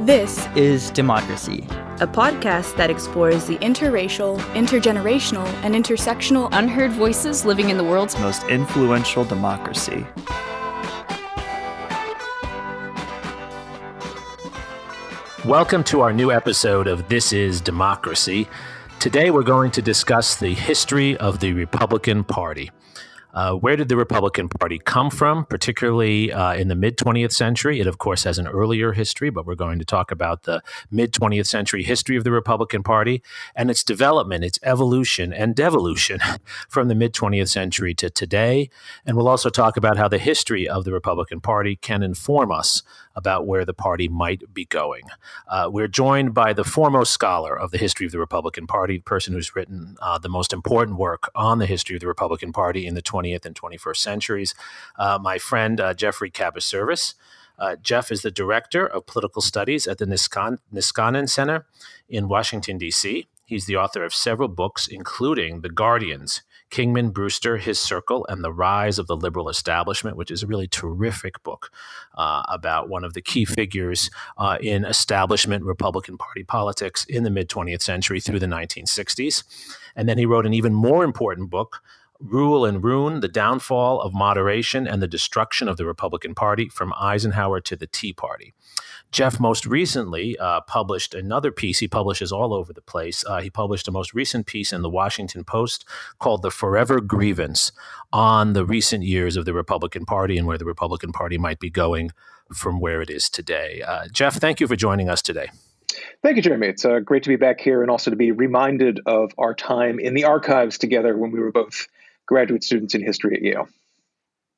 This is Democracy, a podcast that explores the interracial, intergenerational, and intersectional unheard voices living in the world's most influential democracy. Welcome to our new episode of This is Democracy. Today we're going to discuss the history of the Republican Party. Where did the Republican Party come from, particularly in the mid-20th century? It, of course, has an earlier history, but we're going to talk about the mid-20th century history of the Republican Party and its development, its evolution and devolution from the mid-20th century to today. And we'll also talk about how the history of the Republican Party can inform us about where the party might be going. We're joined by the foremost scholar of the history of the Republican Party, the person who's written the most important work on the history of the Republican Party in the 20th and 21st centuries, my friend Geoffrey Kabaservice. Jeff is the director of political studies at the Niskanen Center in Washington, D.C. He's the author of several books, including The Guardians, Kingman Brewster, His Circle, and the Rise of the Liberal Establishment, which is a really terrific book about one of the key figures in establishment Republican Party politics in the mid-20th century through the 1960s. And then he wrote an even more important book, Rule and Ruin, The Downfall of Moderation and the Destruction of the Republican Party from Eisenhower to the Tea Party. Jeff most recently published another piece. He publishes all over the place. He published a most recent piece in the Washington Post called The Forever Grievance on the recent years of the Republican Party and where the Republican Party might be going from where it is today. Jeff, thank you for joining us today. Thank you, Jeremy. It's great to be back here and also to be reminded of our time in the archives together when we were both graduate students in history at Yale.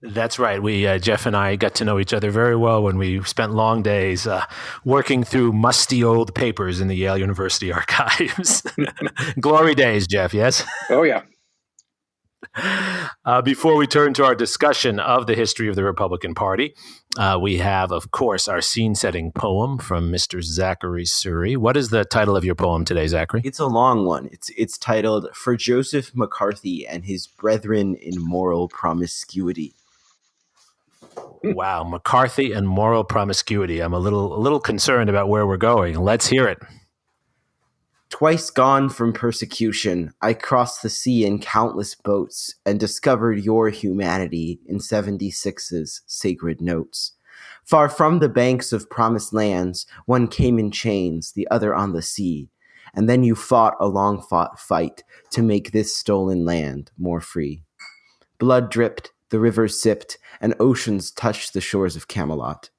That's right. Jeff and I got to know each other very well when we spent long days working through musty old papers in the Yale University archives. Glory days, Jeff, yes? Oh, yeah. Before we turn to our discussion of the history of the Republican Party, we have, of course, our scene-setting poem from Mr. Zachary Suri. What is the title of your poem today, Zachary? It's a long one. It's titled For Joseph McCarthy and His Brethren in Moral Promiscuity. Wow, McCarthy and moral promiscuity. I'm a little concerned about where we're going. Let's hear it. Twice gone from persecution, I crossed the sea in countless boats and discovered your humanity in 76's sacred notes. Far from the banks of promised lands, one came in chains, the other on the sea. And then you fought a long-fought fight to make this stolen land more free. Blood dripped, the rivers sipped, and oceans touched the shores of Camelot.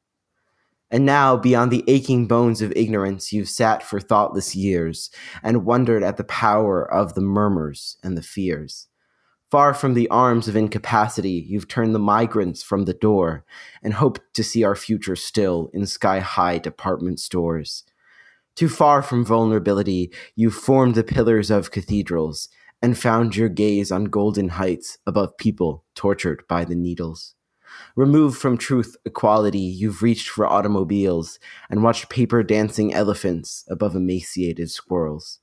And now, beyond the aching bones of ignorance, you've sat for thoughtless years and wondered at the power of the murmurs and the fears. Far from the arms of incapacity, you've turned the migrants from the door and hoped to see our future still in sky-high department stores. Too far from vulnerability, you've formed the pillars of cathedrals and found your gaze on golden heights above people tortured by the needles. Removed from truth, equality, you've reached for automobiles and watched paper dancing elephants above emaciated squirrels.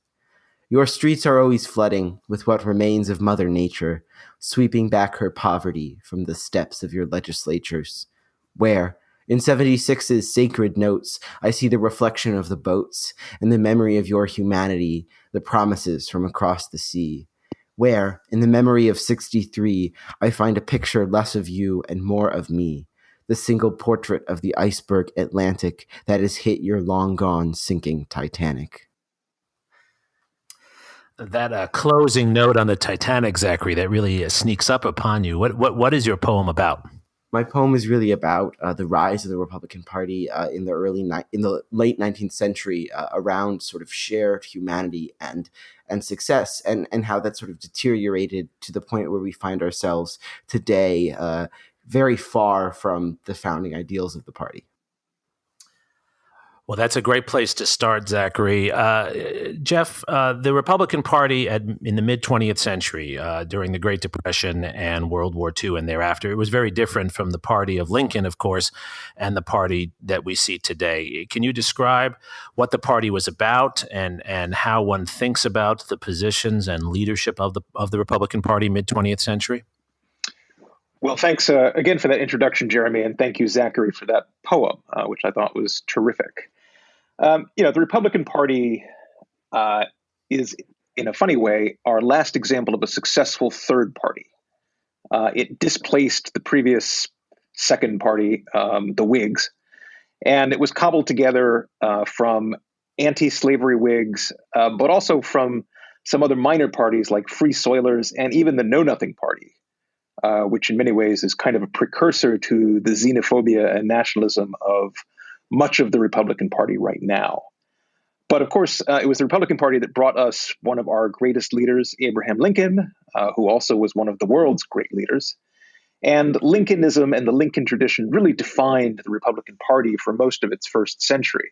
Your streets are always flooding with what remains of Mother Nature, sweeping back her poverty from the steps of your legislatures, where, in 76's sacred notes, I see the reflection of the boats and the memory of your humanity, the promises from across the sea. Where, in the memory of 63, I find a picture less of you and more of me, the single portrait of the iceberg Atlantic that has hit your long-gone sinking Titanic. That closing note on the Titanic, Zachary, that really sneaks up upon you. What is your poem about? My poem is really about the rise of the Republican Party in the late 19th century around sort of shared humanity and success, and how that sort of deteriorated to the point where we find ourselves today, very far from the founding ideals of the party. Well, that's a great place to start, Zachary. Jeff, the Republican Party in the mid-20th century, during the Great Depression and World War II and thereafter, it was very different from the party of Lincoln, of course, and the party that we see today. Can you describe what the party was about and how one thinks about the positions and leadership of the Republican Party mid-20th century? Well, thanks again for that introduction, Jeremy, and thank you, Zachary, for that poem, which I thought was terrific. The Republican Party is, in a funny way, our last example of a successful third party. It displaced the previous second party, the Whigs, and it was cobbled together from anti-slavery Whigs, but also from some other minor parties like Free Soilers and even the Know Nothing Party, which in many ways is kind of a precursor to the xenophobia and nationalism of much of the Republican Party right now. But of course, it was the Republican Party that brought us one of our greatest leaders, Abraham Lincoln, who also was one of the world's great leaders. And Lincolnism and the Lincoln tradition really defined the Republican Party for most of its first century.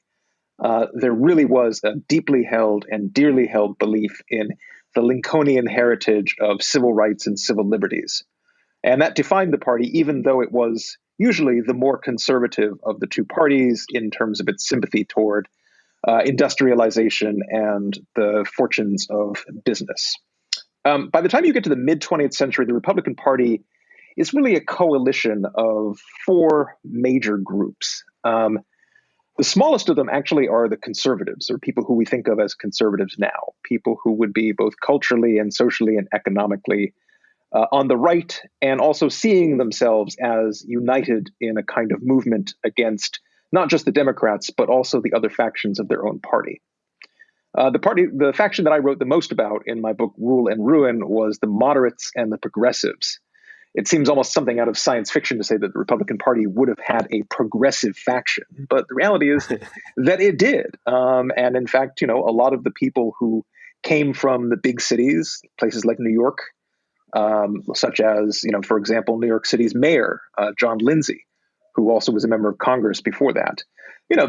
There really was a deeply held and dearly held belief in the Lincolnian heritage of civil rights and civil liberties. And that defined the party, even though it was usually the more conservative of the two parties in terms of its sympathy toward industrialization and the fortunes of business. By the time you get to the mid-20th century, the Republican Party is really a coalition of four major groups. The smallest of them actually are the conservatives, or people who we think of as conservatives now, people who would be both culturally and socially and economically on the right, and also seeing themselves as united in a kind of movement against not just the Democrats, but also the other factions of their own party. The faction that I wrote the most about in my book, Rule and Ruin, was the moderates and the progressives. It seems almost something out of science fiction to say that the Republican Party would have had a progressive faction, but the reality is that it did. And in fact, a lot of the people who came from the big cities, places like New York, such as, for example, New York City's mayor, John Lindsay, who also was a member of Congress before that.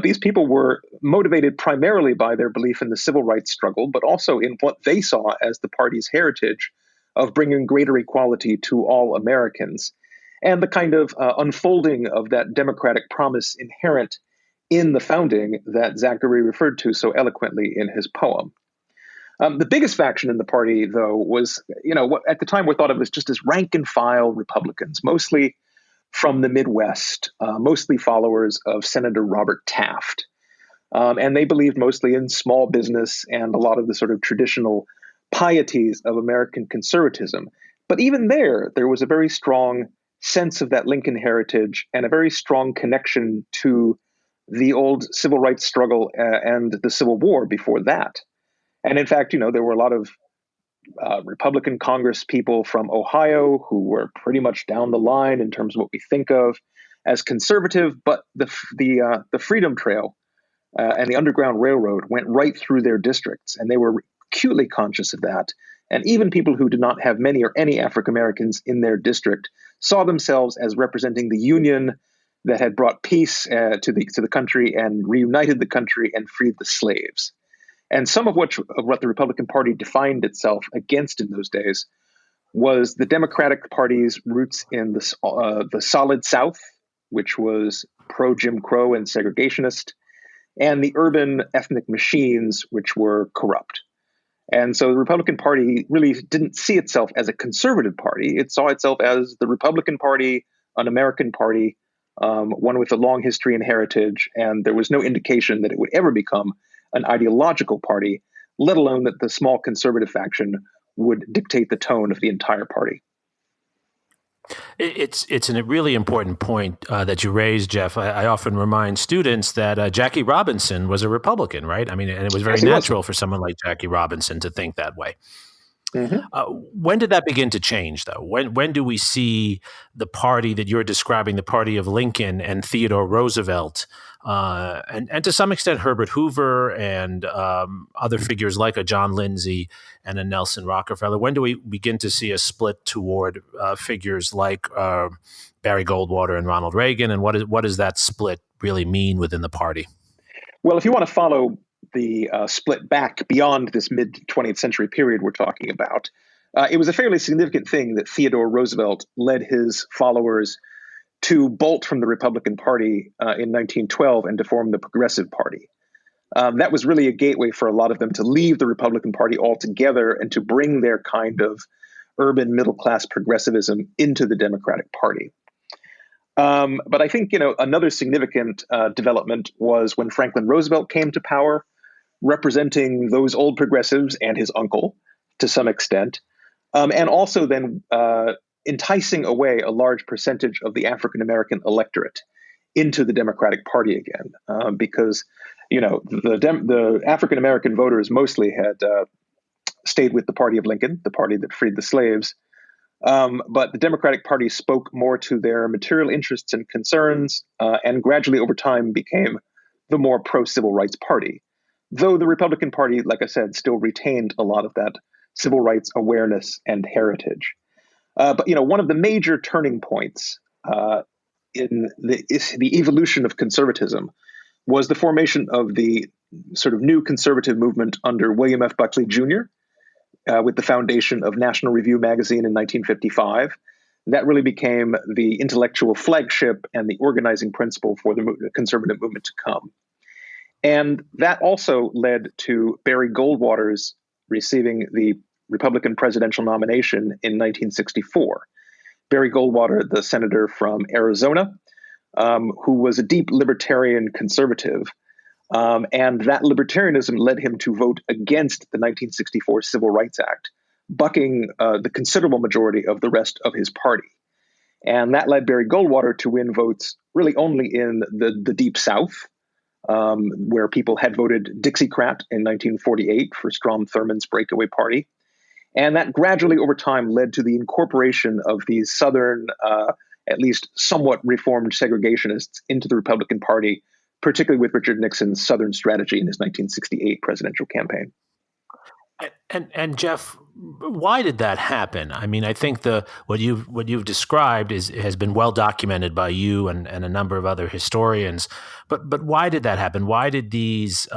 These people were motivated primarily by their belief in the civil rights struggle, but also in what they saw as the party's heritage of bringing greater equality to all Americans, and the kind of unfolding of that democratic promise inherent in the founding that Zachary referred to so eloquently in his poem. The biggest faction in the party, though, was, what at the time were thought of as just as rank and file Republicans, mostly from the Midwest, mostly followers of Senator Robert Taft. And they believed mostly in small business and a lot of the sort of traditional pieties of American conservatism. But even there was a very strong sense of that Lincoln heritage and a very strong connection to the old civil rights struggle and the Civil War before that. And in fact, there were a lot of Republican Congress people from Ohio who were pretty much down the line in terms of what we think of as conservative, but the Freedom Trail and the Underground Railroad went right through their districts, and they were acutely conscious of that. And even people who did not have many or any African Americans in their district saw themselves as representing the Union that had brought peace to the country and reunited the country and freed the slaves. And some of what the Republican Party defined itself against in those days was the Democratic Party's roots in the Solid South, which was pro-Jim Crow and segregationist, and the urban ethnic machines, which were corrupt. And so the Republican Party really didn't see itself as a conservative party. It saw itself as the Republican Party, an American party, one with a long history and heritage, and there was no indication that it would ever become an ideological party, let alone that the small conservative faction would dictate the tone of the entire party. It's a really important point that you raised, Jeff. I often remind students that Jackie Robinson was a Republican, right? I mean, and it was very natural for someone like Jackie Robinson to think that way. Mm-hmm. When did that begin to change, though? When do we see the party that you're describing, the party of Lincoln and Theodore Roosevelt, and to some extent Herbert Hoover and other figures like a John Lindsay and a Nelson Rockefeller? When do we begin to see a split toward figures like Barry Goldwater and Ronald Reagan? And what does that split really mean within the party? Well, if you want to follow the split back beyond this mid-20th century period we're talking about, it was a fairly significant thing that Theodore Roosevelt led his followers to bolt from the Republican Party in 1912 and to form the Progressive Party. That was really a gateway for a lot of them to leave the Republican Party altogether and to bring their kind of urban middle-class progressivism into the Democratic Party. But I think, another significant development was when Franklin Roosevelt came to power, representing those old progressives and his uncle to some extent, and also then enticing away a large percentage of the African-American electorate into the Democratic Party again, because, the African-American voters mostly had stayed with the party of Lincoln, the party that freed the slaves. But the Democratic Party spoke more to their material interests and concerns, and gradually over time became the more pro-civil rights party. Though the Republican Party, like I said, still retained a lot of that civil rights awareness and heritage. But one of the major turning points in the evolution of conservatism was the formation of the sort of new conservative movement under William F. Buckley Jr., with the foundation of National Review magazine in 1955. That really became the intellectual flagship and the organizing principle for the conservative movement to come. And that also led to Barry Goldwater's receiving the Republican presidential nomination in 1964. Barry Goldwater, the senator from Arizona, who was a deep libertarian conservative, and that libertarianism led him to vote against the 1964 Civil Rights Act, bucking the considerable majority of the rest of his party. And that led Barry Goldwater to win votes really only in the Deep South, where people had voted Dixiecrat in 1948 for Strom Thurmond's breakaway party. And that gradually over time led to the incorporation of these Southern, at least somewhat reformed segregationists into the Republican Party, particularly with Richard Nixon's Southern strategy in his 1968 presidential campaign. And Jeff, why did that happen? I mean, I think what you've described has been well documented by you and a number of other historians. But why did that happen? Why did these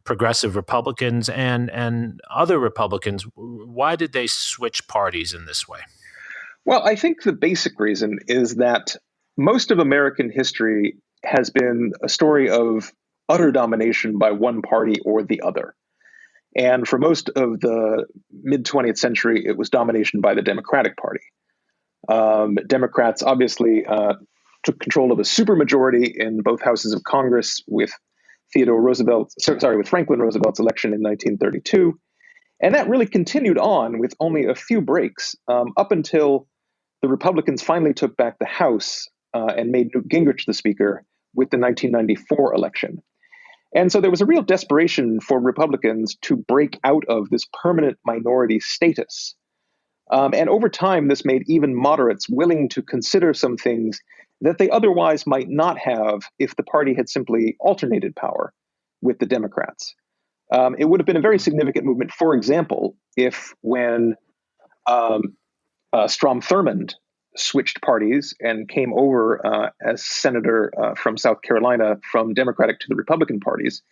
progressive Republicans and other Republicans, why did they switch parties in this way? Well, I think the basic reason is that most of American history has been a story of utter domination by one party or the other. And for most of the mid-20th century, it was domination by the Democratic Party. Democrats obviously took control of a supermajority in both houses of Congress with Franklin Roosevelt's election in 1932. And that really continued on with only a few breaks up until the Republicans finally took back the House and made Newt Gingrich the Speaker with the 1994 election. And so there was a real desperation for Republicans to break out of this permanent minority status. And over time, this made even moderates willing to consider some things that they otherwise might not have if the party had simply alternated power with the Democrats. It would have been a very significant movement, for example, if when Strom Thurmond switched parties and came over as senator from South Carolina from Democratic to the Republican parties,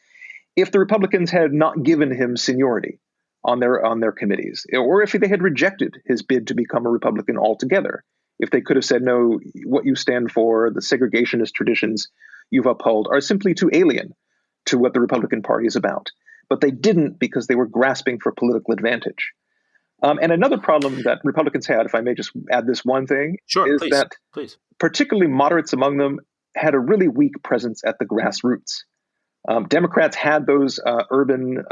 if the Republicans had not given him seniority on their committees, or if they had rejected his bid to become a Republican altogether, if they could have said, no, what you stand for, the segregationist traditions you've upheld are simply too alien to what the Republican Party is about. But they didn't because they were grasping for political advantage. And another problem that Republicans had, if I may just add this one thing, is that particularly moderates among them had a really weak presence at the grassroots. Democrats had those urban,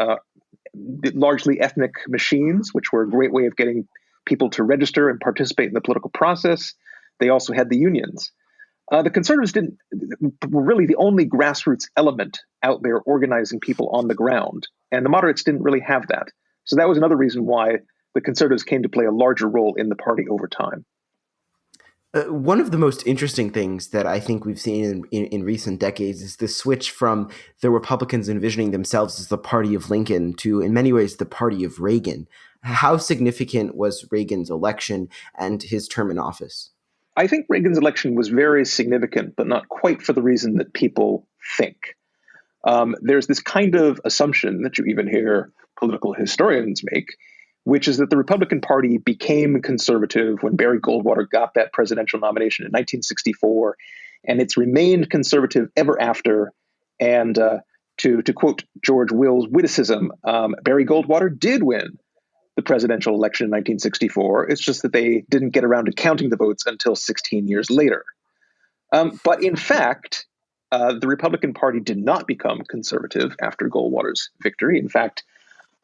largely ethnic machines, which were a great way of getting people to register and participate in the political process. They also had the unions. The conservatives were really the only grassroots element out there organizing people on the ground. And the moderates didn't really have that. So that was another reason why the conservatives came to play a larger role in the party over time. One of the most interesting things that I think we've seen in recent decades is the switch from the Republicans envisioning themselves as the party of Lincoln to, in many ways, the party of Reagan. How significant was Reagan's election and his term in office? I think Reagan's election was very significant, but not quite for the reason that people think. There's this kind of assumption that you even hear political historians make, which is that the Republican Party became conservative when Barry Goldwater got that presidential nomination in 1964, and it's remained conservative ever after. And to quote George Will's witticism, Barry Goldwater did win the presidential election in 1964. It's just that they didn't get around to counting the votes until 16 years later. But in fact, the Republican Party did not become conservative after Goldwater's victory. In fact,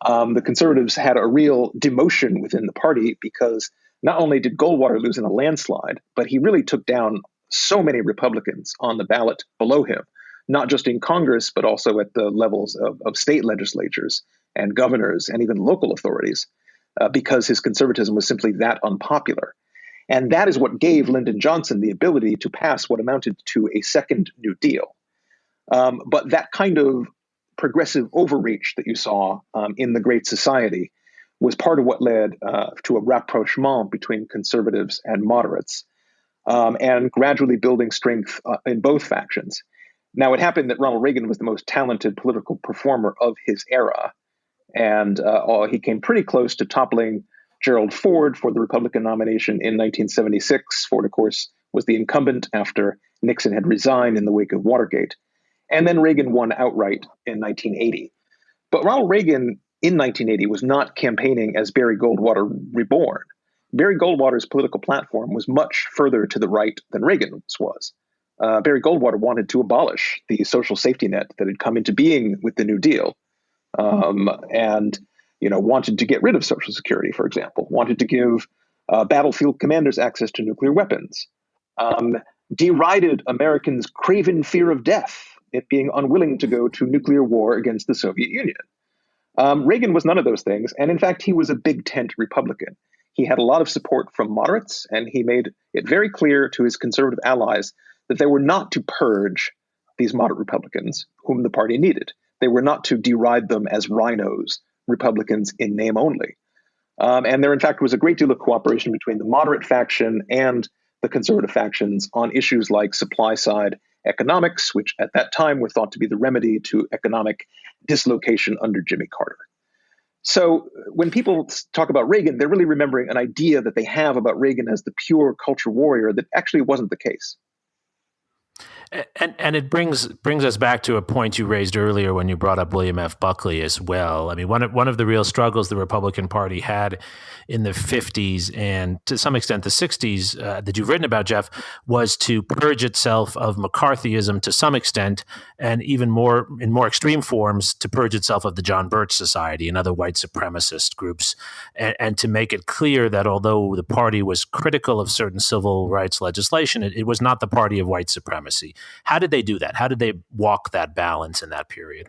the conservatives had a real demotion within the party because not only did Goldwater lose in a landslide, but he really took down so many Republicans on the ballot below him, not just in Congress, but also at the levels of state legislatures and governors and even local authorities, because his conservatism was simply that unpopular. And that is what gave Lyndon Johnson the ability to pass what amounted to a second New Deal. But that kind of progressive overreach that you saw in the Great Society was part of what led to a rapprochement between conservatives and moderates, and gradually building strength in both factions. Now, it happened that Ronald Reagan was the most talented political performer of his era, and he came pretty close to toppling Gerald Ford for the Republican nomination in 1976. Ford, of course, was the incumbent after Nixon had resigned in the wake of Watergate. And then Reagan won outright in 1980. But Ronald Reagan in 1980 was not campaigning as Barry Goldwater reborn. Barry Goldwater's political platform was much further to the right than Reagan's was. Barry Goldwater wanted to abolish the social safety net that had come into being with the New Deal, and wanted to get rid of Social Security, for example, wanted to give battlefield commanders access to nuclear weapons, derided Americans' craven fear of death, it being unwilling to go to nuclear war against the Soviet Union. Reagan was none of those things, and in fact, he was a big tent Republican. He had a lot of support from moderates, and he made it very clear to his conservative allies that they were not to purge these moderate Republicans, whom the party needed. They were not to deride them as rhinos, Republicans in name only. And there, in fact, was a great deal of cooperation between the moderate faction and the conservative factions on issues like supply-side economics, which at that time were thought to be the remedy to economic dislocation under Jimmy Carter. So when people talk about Reagan, they're really remembering an idea that they have about Reagan as the pure culture warrior that actually wasn't the case. And it brings us back to a point you raised earlier when you brought up William F. Buckley as well. I mean, one of the real struggles the Republican Party had in the 50s and to some extent the 60s that you've written about, Jeff, was to purge itself of McCarthyism to some extent, and even more in more extreme forms to purge itself of the John Birch Society and other white supremacist groups, and to make it clear that although the party was critical of certain civil rights legislation, it was not the party of white supremacy. How did they do that? How did they walk that balance in that period?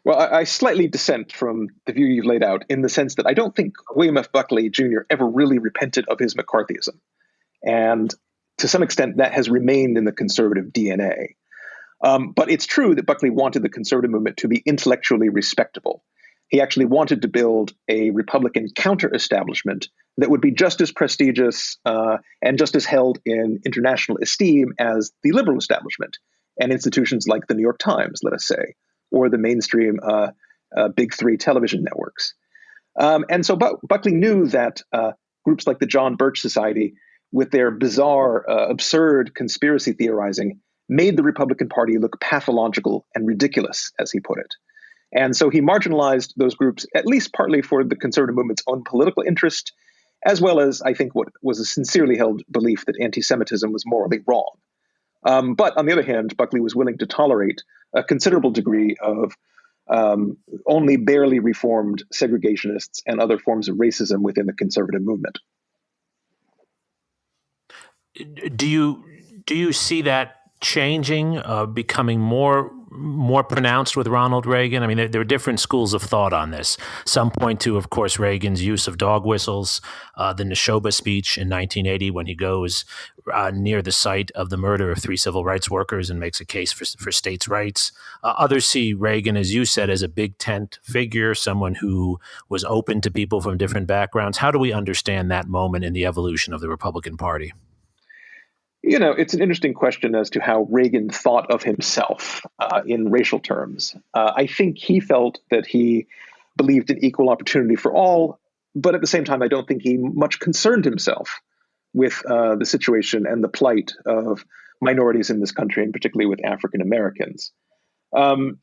Well, I slightly dissent from the view you've laid out in the sense that I don't think William F. Buckley Jr. ever really repented of his McCarthyism. And to some extent, that has remained in the conservative DNA. But it's true that Buckley wanted the conservative movement to be intellectually respectable. He actually wanted to build a Republican counter-establishment that would be just as prestigious and just as held in international esteem as the liberal establishment and institutions like the New York Times, let us say, or the mainstream big three television networks. And so Buckley knew that groups like the John Birch Society, with their bizarre, absurd conspiracy theorizing, made the Republican Party look pathological and ridiculous, as he put it. And so he marginalized those groups, at least partly for the conservative movement's own political interest, as well as, I think, what was a sincerely held belief that anti-Semitism was morally wrong. But on the other hand, Buckley was willing to tolerate a considerable degree of only barely reformed segregationists and other forms of racism within the conservative movement. Do you see that changing, becoming more pronounced with Ronald Reagan? I mean, there are different schools of thought on this. Some point to, of course, Reagan's use of dog whistles, the Neshoba speech in 1980 when he goes near the site of the murder of 3 civil rights workers and makes a case for states' rights. Others see Reagan, as you said, as a big tent figure, someone who was open to people from different backgrounds. How do we understand that moment in the evolution of the Republican Party? You know, it's an interesting question as to how Reagan thought of himself in racial terms. I think he felt that he believed in equal opportunity for all, but at the same time, I don't think he much concerned himself with the situation and the plight of minorities in this country, and particularly with African Americans.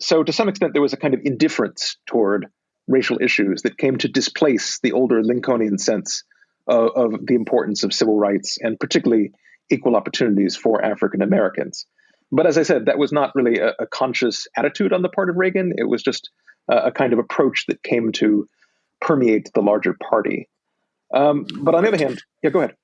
So to some extent, there was a kind of indifference toward racial issues that came to displace the older Lincolnian sense of the importance of civil rights, and particularly equal opportunities for African Americans. But as I said, that was not really a conscious attitude on the part of Reagan. It was just a kind of approach that came to permeate the larger party. But on the other hand, yeah, go ahead.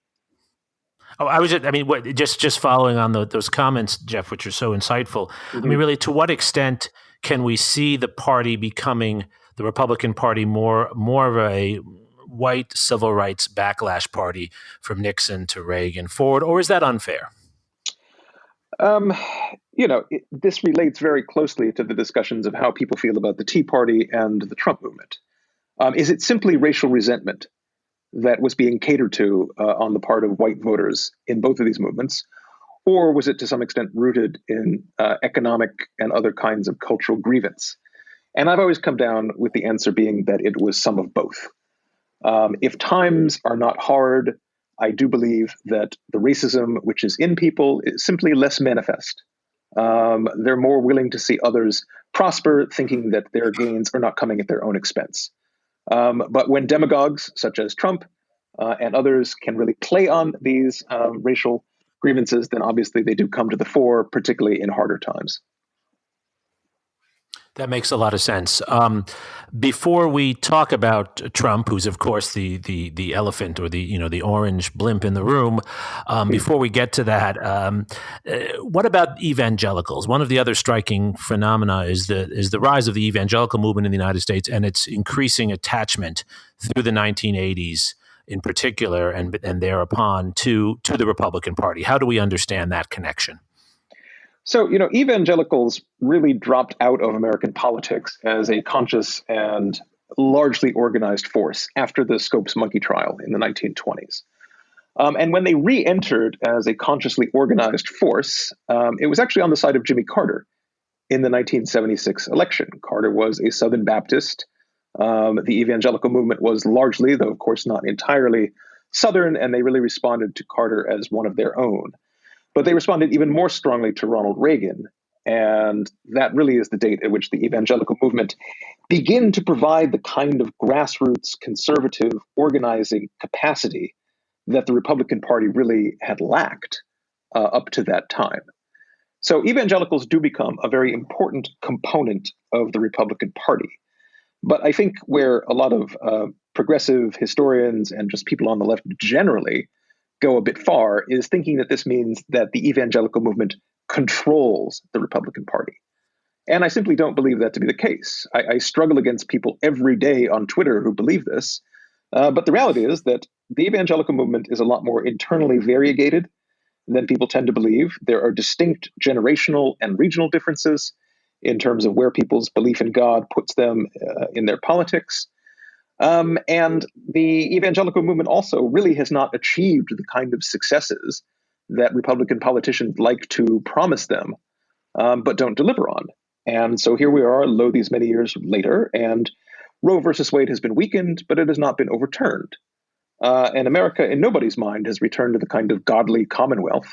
Oh, I was just, I mean, just following on those comments, Jeff, which are so insightful. Mm-hmm. I mean, really, to what extent can we see the party becoming, the Republican Party, more of a white civil rights backlash party from Nixon to Reagan forward, or is that unfair? This relates very closely to the discussions of how people feel about the Tea Party and the Trump movement. Is it simply racial resentment that was being catered to on the part of white voters in both of these movements? Or was it to some extent rooted in economic and other kinds of cultural grievance? And I've always come down with the answer being that it was some of both. If times are not hard, I do believe that the racism which is in people is simply less manifest. They're more willing to see others prosper, thinking that their gains are not coming at their own expense. But when demagogues such as Trump and others can really play on these racial grievances, then obviously they do come to the fore, particularly in harder times. That makes a lot of sense. Before we talk about Trump, who's of course the elephant or the orange blimp in the room, before we get to that, what about evangelicals? One of the other striking phenomena is the rise of the evangelical movement in the United States and its increasing attachment through the 1980s, in particular, and thereupon to the Republican Party. How do we understand that connection? So, evangelicals really dropped out of American politics as a conscious and largely organized force after the Scopes monkey trial in the 1920s. And when they re-entered as a consciously organized force, it was actually on the side of Jimmy Carter in the 1976 election. Carter was a Southern Baptist. The evangelical movement was largely, though of course not entirely, Southern, and they really responded to Carter as one of their own. But they responded even more strongly to Ronald Reagan. And that really is the date at which the evangelical movement began to provide the kind of grassroots conservative organizing capacity that the Republican Party really had lacked up to that time. So evangelicals do become a very important component of the Republican Party. But I think where a lot of progressive historians and just people on the left generally go a bit far is thinking that this means that the evangelical movement controls the Republican Party. And I simply don't believe that to be the case. I struggle against people every day on Twitter who believe this. But the reality is that the evangelical movement is a lot more internally variegated than people tend to believe. There are distinct generational and regional differences in terms of where people's belief in God puts them in their politics. And the evangelical movement also really has not achieved the kind of successes that Republican politicians like to promise them, but don't deliver on. And so here we are, lo these many years later, and Roe versus Wade has been weakened, but it has not been overturned. And America, in nobody's mind, has returned to the kind of godly commonwealth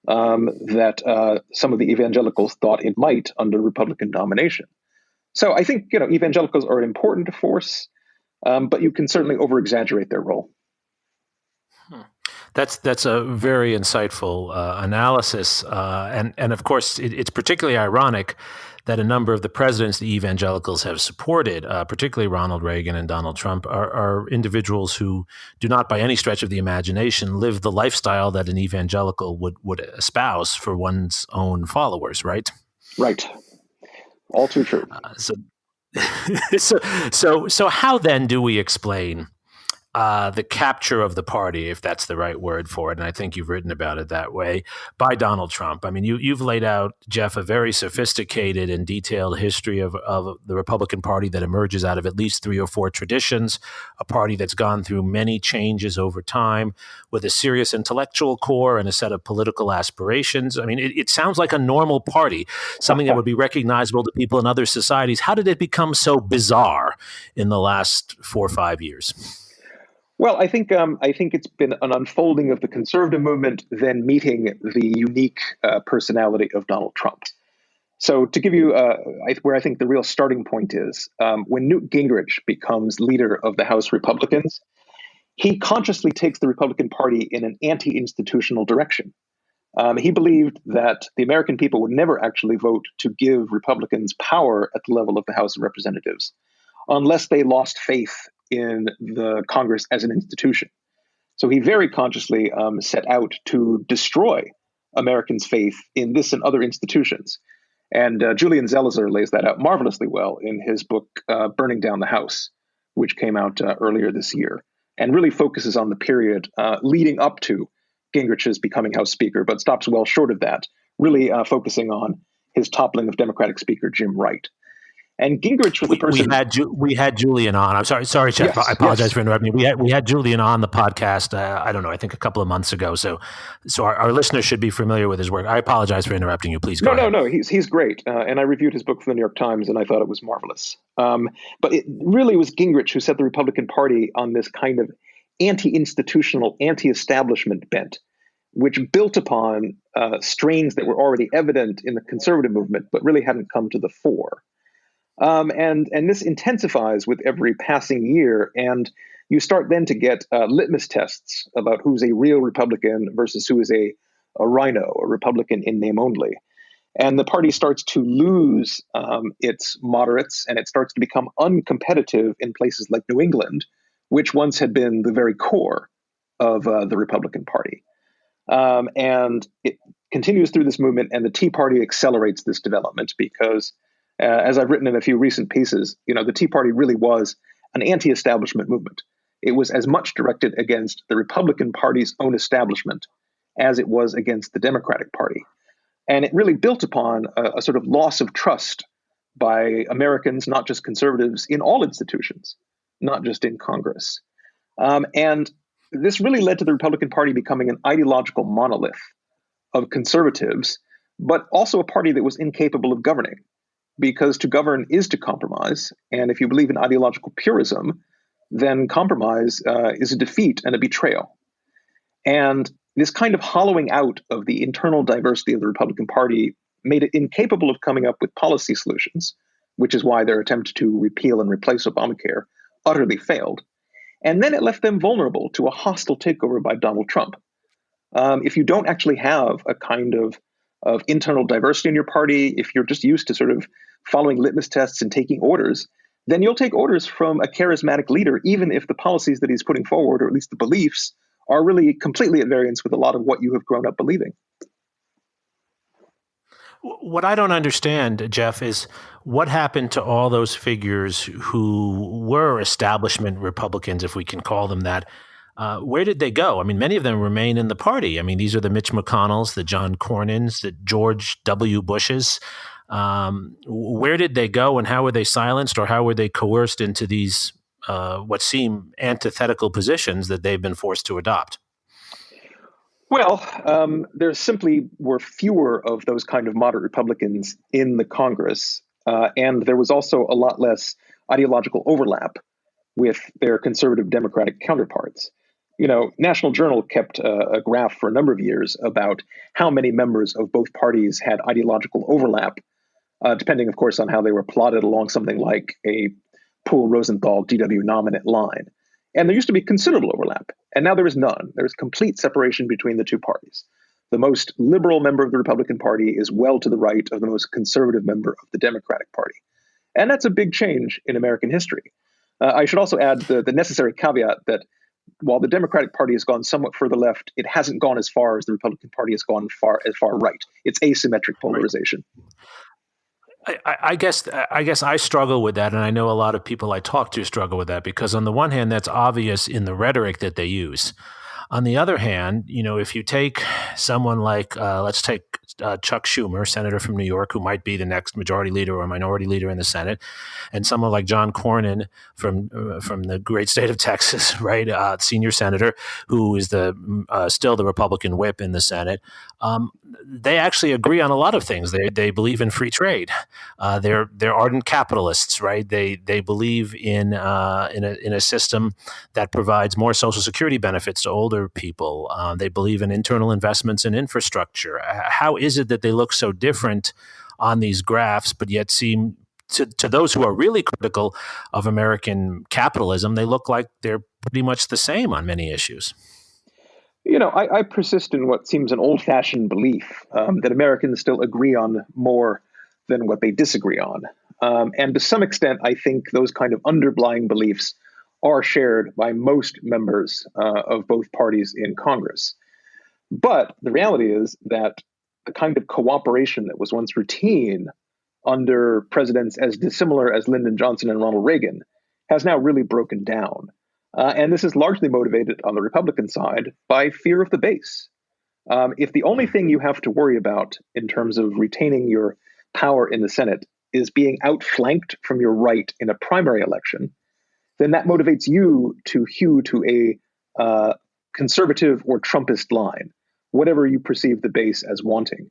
that some of the evangelicals thought it might under Republican domination. So I think evangelicals are an important force. But you can certainly over-exaggerate their role. That's a very insightful analysis, and of course it's particularly ironic that a number of the presidents the evangelicals have supported, particularly Ronald Reagan and Donald Trump, are individuals who do not, by any stretch of the imagination, live the lifestyle that an evangelical would espouse for one's own followers. Right. Right. All too true. So how then do we explain the capture of the party, if that's the right word for it, and I think you've written about it that way, by Donald Trump? I mean, you've laid out, Jeff, a very sophisticated and detailed history of the Republican Party that emerges out of at least 3 or 4 traditions, a party that's gone through many changes over time with a serious intellectual core and a set of political aspirations. I mean, it sounds like a normal party, something that would be recognizable to people in other societies. How did it become so bizarre in the last 4 or 5 years? Well, I think it's been an unfolding of the conservative movement, then meeting the unique personality of Donald Trump. So to give you where I think the real starting point is, when Newt Gingrich becomes leader of the House Republicans, he consciously takes the Republican Party in an anti-institutional direction. He believed that the American people would never actually vote to give Republicans power at the level of the House of Representatives unless they lost faith in the Congress as an institution. So he very consciously set out to destroy Americans' faith in this and other institutions. And Julian Zelizer lays that out marvelously well in his book, Burning Down the House, which came out earlier this year, and really focuses on the period leading up to Gingrich's becoming House Speaker, but stops well short of that, really focusing on his toppling of Democratic Speaker Jim Wright. And Gingrich was the person. We had Julian on. I'm sorry, Jeff. Yes, I apologize for interrupting you. We had Julian on the podcast. I don't know. I think a couple of months ago. So our listeners should be familiar with his work. I apologize for interrupting you. Please go ahead. No. He's great. And I reviewed his book for the New York Times, and I thought it was marvelous. But it really was Gingrich who set the Republican Party on this kind of anti-institutional, anti-establishment bent, which built upon strains that were already evident in the conservative movement, but really hadn't come to the fore. And this intensifies with every passing year, and you start then to get litmus tests about who's a real Republican versus who is a rhino, a Republican in name only. And the party starts to lose its moderates, and it starts to become uncompetitive in places like New England, which once had been the very core of the Republican Party. And it continues through this movement, and the Tea Party accelerates this development because as I've written in a few recent pieces, the Tea Party really was an anti-establishment movement. It was as much directed against the Republican Party's own establishment as it was against the Democratic Party. And it really built upon a sort of loss of trust by Americans, not just conservatives, in all institutions, not just in Congress. And this really led to the Republican Party becoming an ideological monolith of conservatives, but also a party that was incapable of governing. Because to govern is to compromise. And if you believe in ideological purism, then compromise is a defeat and a betrayal. And this kind of hollowing out of the internal diversity of the Republican Party made it incapable of coming up with policy solutions, which is why their attempt to repeal and replace Obamacare utterly failed. And then it left them vulnerable to a hostile takeover by Donald Trump. If you don't actually have a kind of internal diversity in your party, if you're just used to sort of following litmus tests and taking orders, then you'll take orders from a charismatic leader, even if the policies that he's putting forward, or at least the beliefs, are really completely at variance with a lot of what you have grown up believing. What I don't understand, Jeff, is what happened to all those figures who were establishment Republicans, if we can call them that. Where did they go? I mean, many of them remain in the party. I mean, these are the Mitch McConnells, the John Cornyn's, the George W. Bushes. Where did they go, and how were they silenced, or how were they coerced into these what seem antithetical positions that they've been forced to adopt? Well, there simply were fewer of those kind of moderate Republicans in the Congress, and there was also a lot less ideological overlap with their conservative Democratic counterparts. National Journal kept a graph for a number of years about how many members of both parties had ideological overlap, depending, of course, on how they were plotted along something like a Poole Rosenthal DW nominate line. And there used to be considerable overlap, and now there is none. There is complete separation between the two parties. The most liberal member of the Republican Party is well to the right of the most conservative member of the Democratic Party. And that's a big change in American history. I should also add the necessary caveat that while the Democratic Party has gone somewhat further left, it hasn't gone as far as the Republican Party has gone as far right. It's asymmetric polarization. I guess I struggle with that, and I know a lot of people I talk to struggle with that, because on the one hand, that's obvious in the rhetoric that they use. On the other hand, if you take someone like, let's take Chuck Schumer, senator from New York, who might be the next majority leader or minority leader in the Senate, and someone like John Cornyn from the great state of Texas, right, senior senator, who is still the Republican whip in the Senate. They actually agree on a lot of things. They believe in free trade. They're ardent capitalists, right? They believe in a system that provides more Social Security benefits to older people. They believe in internal investments in infrastructure. How is it that they look so different on these graphs, but yet seem to those who are really critical of American capitalism, they look like they're pretty much the same on many issues? I persist in what seems an old-fashioned belief that Americans still agree on more than what they disagree on. And to some extent, I think those kind of underlying beliefs are shared by most members of both parties in Congress. But the reality is that the kind of cooperation that was once routine under presidents as dissimilar as Lyndon Johnson and Ronald Reagan has now really broken down. And this is largely motivated on the Republican side by fear of the base. If the only thing you have to worry about in terms of retaining your power in the Senate is being outflanked from your right in a primary election, then that motivates you to hew to a conservative or Trumpist line, whatever you perceive the base as wanting.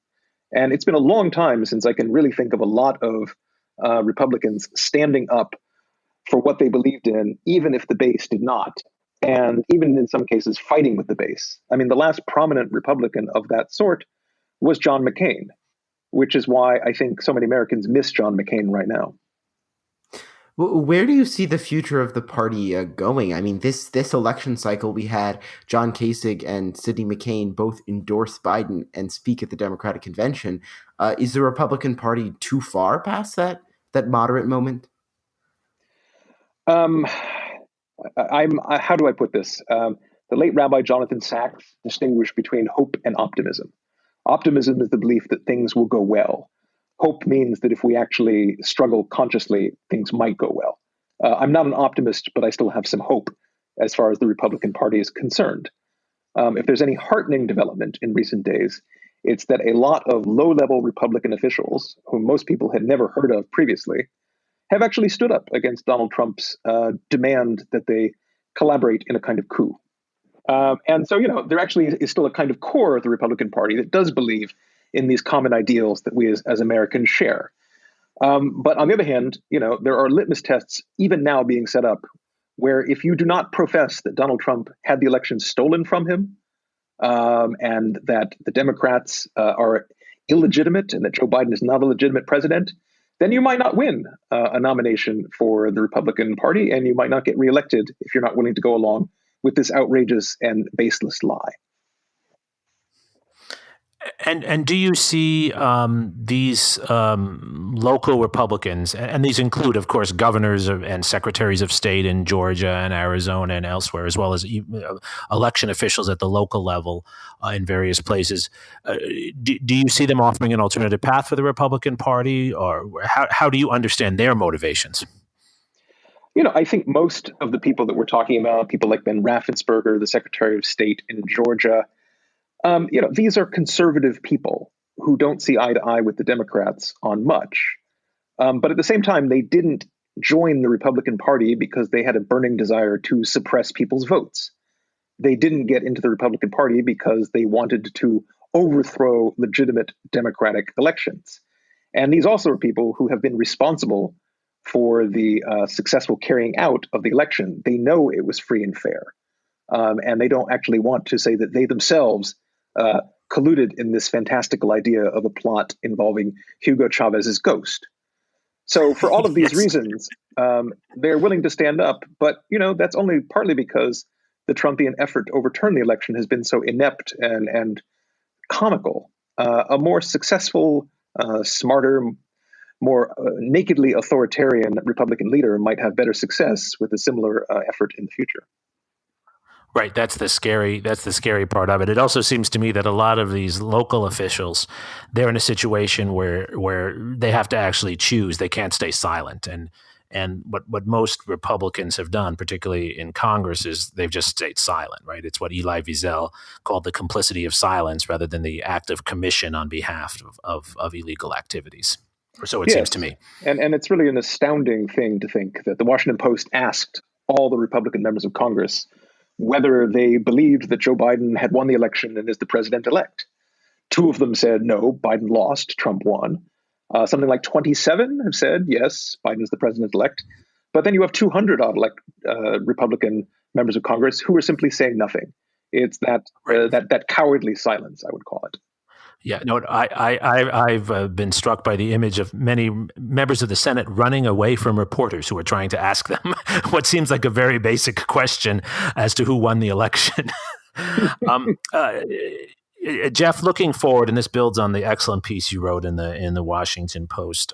And it's been a long time since I can really think of a lot of Republicans standing up for what they believed in, even if the base did not, and even in some cases fighting with the base. I mean, the last prominent Republican of that sort was John McCain, which is why I think so many Americans miss John McCain right now. Where do you see the future of the party going? I mean, this election cycle, we had John Kasich and Sidney McCain both endorse Biden and speak at the Democratic Convention. Is the Republican Party too far past that moderate moment? How do I put this? The late Rabbi Jonathan Sacks distinguished between hope and optimism. Optimism is the belief that things will go well. Hope means that if we actually struggle consciously, things might go well. I'm not an optimist, but I still have some hope as far as the Republican Party is concerned. If there's any heartening development in recent days, it's that a lot of low-level Republican officials, whom most people had never heard of previously, have actually stood up against Donald Trump's demand that they collaborate in a kind of coup. And so, there actually is still a kind of core of the Republican Party that does believe in these common ideals that we as Americans share. But on the other hand, there are litmus tests even now being set up where if you do not profess that Donald Trump had the election stolen from him and that the Democrats are illegitimate and that Joe Biden is not a legitimate president, then you might not win a nomination for the Republican Party, and you might not get reelected if you're not willing to go along with this outrageous and baseless lie. And do you see these local Republicans, and these include, of course, governors and secretaries of state in Georgia and Arizona and elsewhere, as well as election officials at the local level in various places. Do you see them offering an alternative path for the Republican Party, or how do you understand their motivations? I think most of the people that we're talking about, people like Ben Raffensperger, the Secretary of State in Georgia, these are conservative people who don't see eye to eye with the Democrats on much. But at the same time, they didn't join the Republican Party because they had a burning desire to suppress people's votes. They didn't get into the Republican Party because they wanted to overthrow legitimate Democratic elections. And these also are people who have been responsible for the successful carrying out of the election. They know it was free and fair. And they don't actually want to say that they themselves colluded in this fantastical idea of a plot involving Hugo Chavez's ghost. So for all of these reasons, they're willing to stand up. But, that's only partly because the Trumpian effort to overturn the election has been so inept and comical. A more successful, smarter, more nakedly authoritarian Republican leader might have better success with a similar effort in the future. Right. That's the scary part of it. It also seems to me that a lot of these local officials, they're in a situation where they have to actually choose. They can't stay silent. And what most Republicans have done, particularly in Congress, is they've just stayed silent. Right. It's what Elie Wiesel called the complicity of silence rather than the act of commission on behalf of illegal activities. Or so it seems to me. And it's really an astounding thing to think that the Washington Post asked all the Republican members of Congress whether they believed that Joe Biden had won the election and is the president-elect. 2 of them said, no, Biden lost, Trump won. Something like 27 have said, yes, Biden is the president-elect. But then you have 200 odd Republican members of Congress who are simply saying nothing. It's that cowardly silence, I would call it. Yeah, no, I've been struck by the image of many members of the Senate running away from reporters who are trying to ask them what seems like a very basic question as to who won the election. um, uh, Jeff, looking forward, and this builds on the excellent piece you wrote in the Washington Post.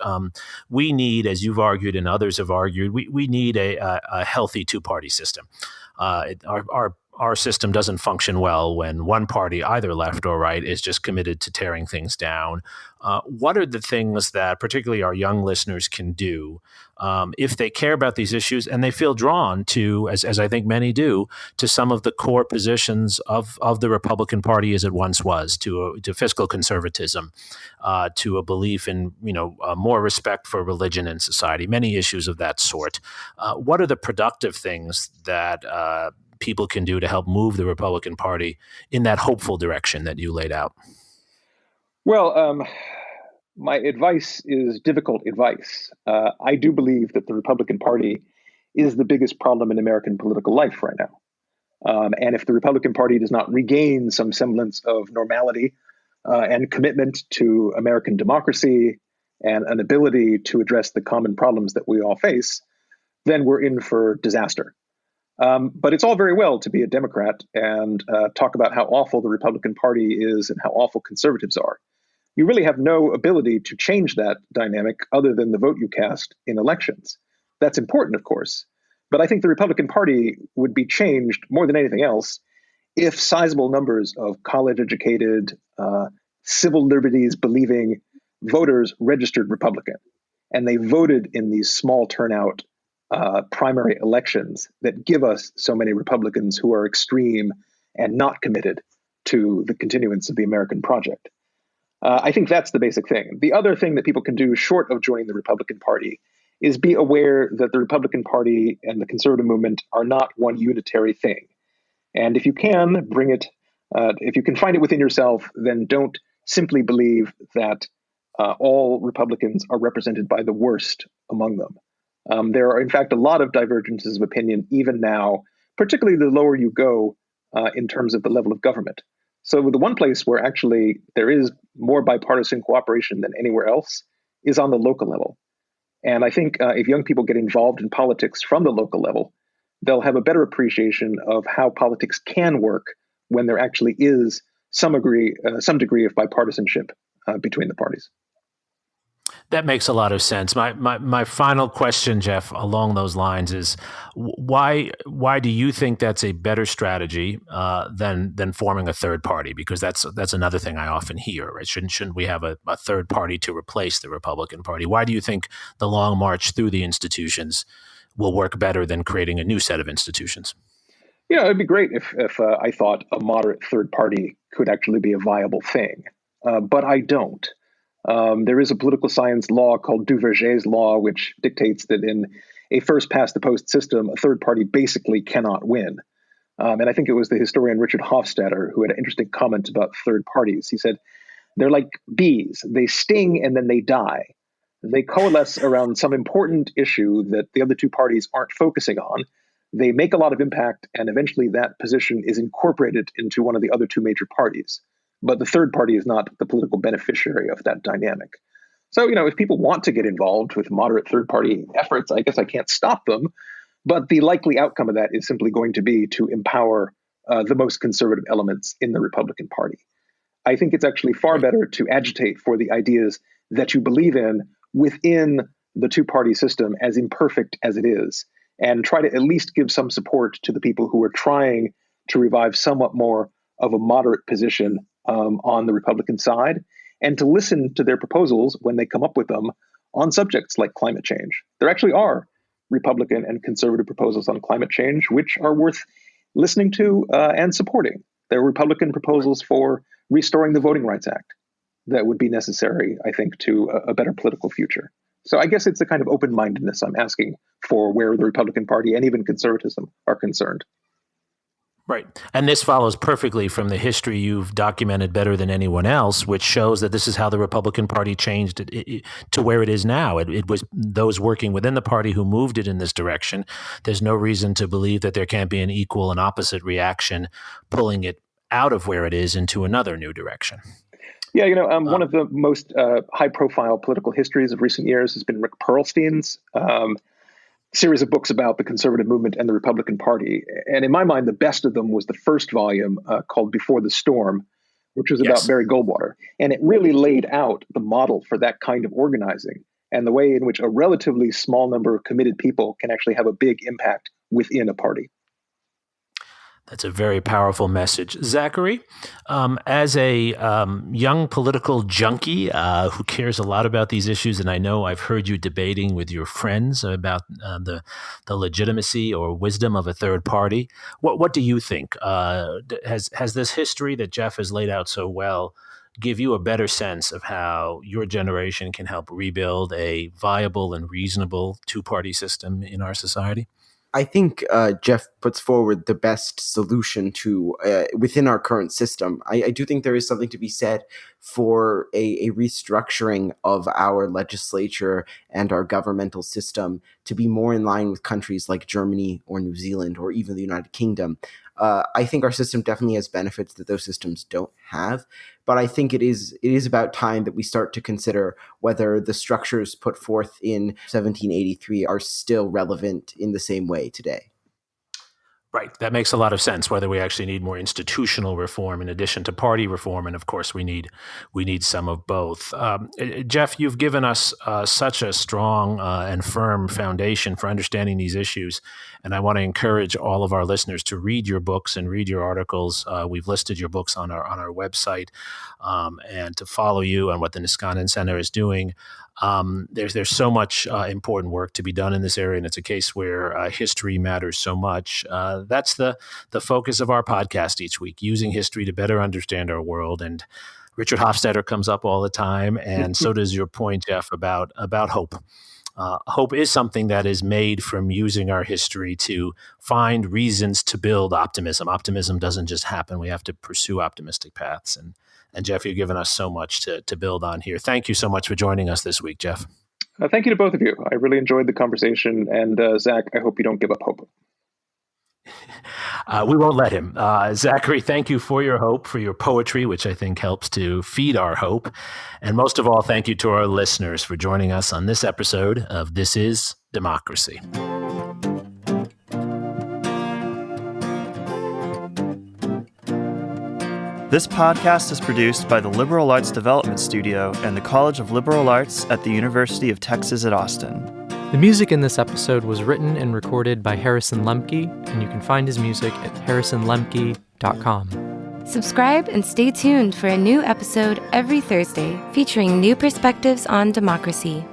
We need, as you've argued and others have argued, we need a healthy two-party system. Our system doesn't function well when one party, either left or right, is just committed to tearing things down. What are the things that particularly our young listeners can do if they care about these issues and they feel drawn to, as I think many do, to some of the core positions of the Republican Party as it once was, to fiscal conservatism, to a belief in more respect for religion and society, many issues of that sort. What are the productive things that people can do to help move the Republican Party in that hopeful direction that you laid out? Well, my advice is difficult advice. I do believe that the Republican Party is the biggest problem in American political life right now. And if the Republican Party does not regain some semblance of normality and commitment to American democracy and an ability to address the common problems that we all face, then we're in for disaster. But it's all very well to be a Democrat and talk about how awful the Republican Party is and how awful conservatives are. You really have no ability to change that dynamic other than the vote you cast in elections. That's important, of course. But I think the Republican Party would be changed more than anything else if sizable numbers of college-educated, civil liberties-believing voters registered Republican. And they voted in these small turnout primary elections that give us so many Republicans who are extreme and not committed to the continuance of the American project. I think that's the basic thing. The other thing that people can do short of joining the Republican Party is be aware that the Republican Party and the conservative movement are not one unitary thing. And if you can bring it, if you can find it within yourself, then don't simply believe that all Republicans are represented by the worst among them. There are, in fact, a lot of divergences of opinion even now, particularly the lower you go in terms of the level of government. So the one place where actually there is more bipartisan cooperation than anywhere else is on the local level. And I think if young people get involved in politics from the local level, they'll have a better appreciation of how politics can work when there actually is some degree of bipartisanship between the parties. That makes a lot of sense. My final question, Jeff, along those lines is why do you think that's a better strategy than forming a third party? Because that's another thing I often hear, right? Shouldn't we have a third party to replace the Republican Party? Why do you think the long march through the institutions will work better than creating a new set of institutions? Yeah, it'd be great if I thought a moderate third party could actually be a viable thing, but I don't. There is a political science law called Duverger's law, which dictates that in a first-past-the-post system, a third party basically cannot win. And I think it was the historian Richard Hofstadter who had an interesting comment about third parties. He said, they're like bees. They sting and then they die. They coalesce around some important issue that the other two parties aren't focusing on. They make a lot of impact, and eventually that position is incorporated into one of the other two major parties. But the third party is not the political beneficiary of that dynamic. So, if people want to get involved with moderate third party efforts, I guess I can't stop them. But the likely outcome of that is simply going to be to empower the most conservative elements in the Republican Party. I think it's actually far better to agitate for the ideas that you believe in within the two-party system, as imperfect as it is, and try to at least give some support to the people who are trying to revive somewhat more of a moderate position on the Republican side, and to listen to their proposals when they come up with them on subjects like climate change. There actually are Republican and conservative proposals on climate change, which are worth listening to and supporting. There are Republican proposals for restoring the Voting Rights Act that would be necessary, I think, to a better political future. So I guess it's a kind of open-mindedness I'm asking for where the Republican Party and even conservatism are concerned. Right. And this follows perfectly from the history you've documented better than anyone else, which shows that this is how the Republican Party changed it to where it is now. It was those working within the party who moved it in this direction. There's no reason to believe that there can't be an equal and opposite reaction pulling it out of where it is into another new direction. Yeah, one of the most high-profile political histories of recent years has been Rick Perlstein's. series of books about the conservative movement and the Republican Party. And in my mind, the best of them was the first volume called Before the Storm, which was about Barry Goldwater. And it really laid out the model for that kind of organizing and the way in which a relatively small number of committed people can actually have a big impact within a party. That's a very powerful message. Zachary, as a young political junkie who cares a lot about these issues, and I know I've heard you debating with your friends about the legitimacy or wisdom of a third party, what do you think? Has this history that Jeff has laid out so well give you a better sense of how your generation can help rebuild a viable and reasonable two-party system in our society? I think Jeff puts forward the best solution to within our current system. I do think there is something to be said for a restructuring of our legislature and our governmental system to be more in line with countries like Germany or New Zealand or even the United Kingdom. I think our system definitely has benefits that those systems don't have, but I think it is about time that we start to consider whether the structures put forth in 1783 are still relevant in the same way today. Right. That makes a lot of sense, whether we actually need more institutional reform in addition to party reform. And of course, we need some of both. Jeff, you've given us such a strong and firm foundation for understanding these issues. And I want to encourage all of our listeners to read your books and read your articles. We've listed your books on our website, and to follow you and what the Niskanen Center is doing. There's so much important work to be done in this area, and it's a case where history matters so much. That's the focus of our podcast each week, using history to better understand our world. And Richard Hofstadter comes up all the time, and so does your point, Jeff, about hope. Hope is something that is made from using our history to find reasons to build optimism. Optimism doesn't just happen. We have to pursue optimistic paths. And Jeff, you've given us so much to build on here. Thank you so much for joining us this week, Jeff. Thank you to both of you. I really enjoyed the conversation. And Zach, I hope you don't give up hope. We won't let him. Zachary, thank you for your hope, for your poetry, which I think helps to feed our hope. And most of all, thank you to our listeners for joining us on this episode of This Is Democracy. This podcast is produced by the Liberal Arts Development Studio and the College of Liberal Arts at the University of Texas at Austin. The music in this episode was written and recorded by Harrison Lemke, and you can find his music at harrisonlemke.com. Subscribe and stay tuned for a new episode every Thursday featuring new perspectives on democracy.